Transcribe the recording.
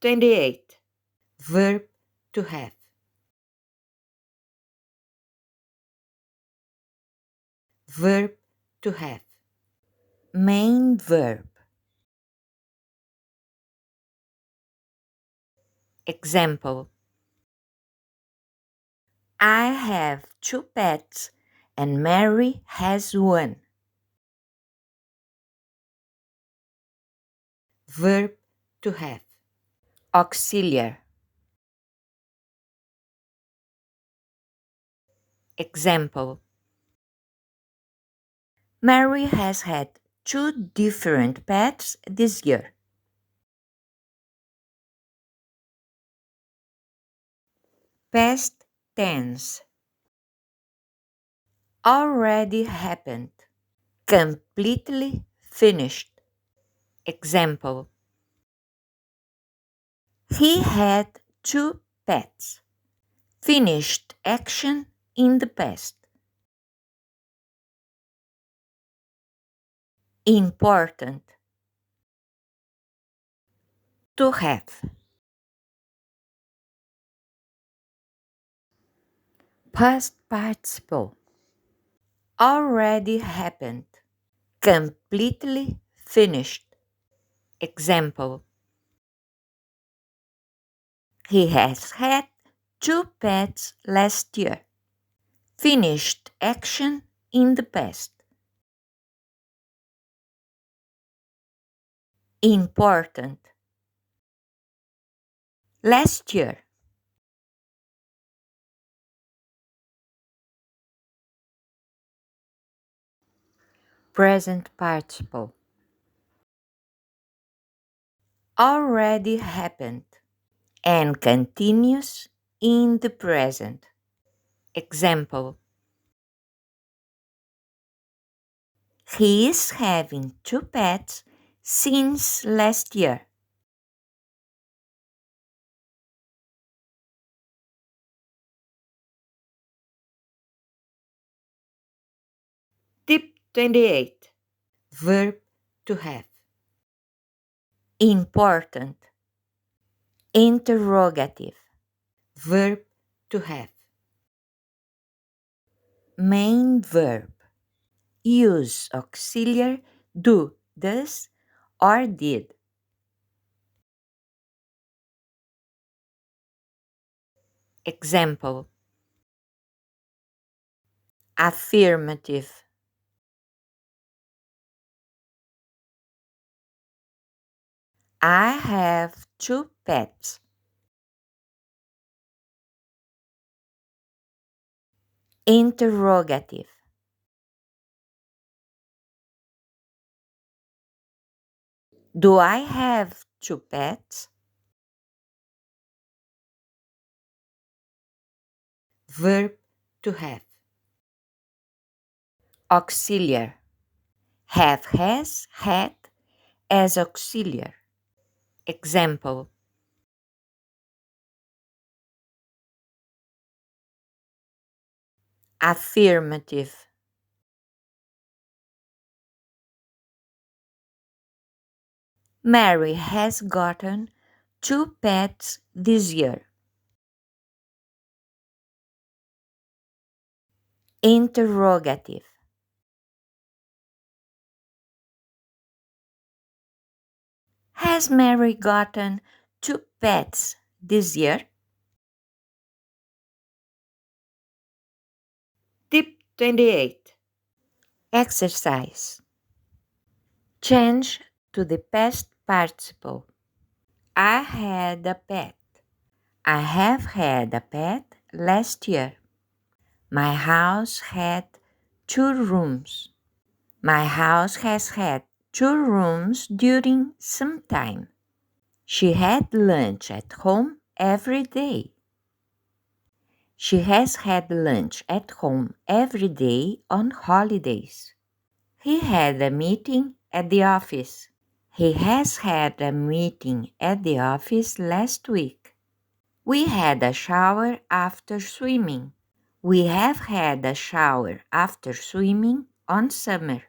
28. Verb to have. Verb to have. Main verb. Example: I have 2 pets and Mary has 1. Verb to have. Auxiliar. Example: Mary has had 2 different pets this year. Past tense. Already happened. Completely finished. Example: He had 2 pets. Finished action in the past. Important. To have. Past participle. Already happened. Completely finished. Example: He has had 2 pets last year. Finished action in the past. Important. Last year. Present participle. Already happened and continues in the present. Example: He is having 2 pets since last year. Tip 28. Verb to have. Important. Interrogative. Verb to have. Main verb. Use auxiliar do, does, or did. Example: Affirmative. I have 2 pets. Interrogative. Do I have 2 pets? Verb to have. Auxiliar. Have, has, had as auxiliar. Example: Affirmative. Mary has gotten 2 pets this year. Interrogative. Has Mary gotten 2 pets this year? Tip 28. Exercise. Change to the past participle. I had a pet. I have had a pet last year. My house had 2 rooms. My house has had 2 rooms during some time. She had lunch at home every day. She has had lunch at home every day on holidays. He had a meeting at the office. He has had a meeting at the office last week. We had a shower after swimming. We have had a shower after swimming on summer.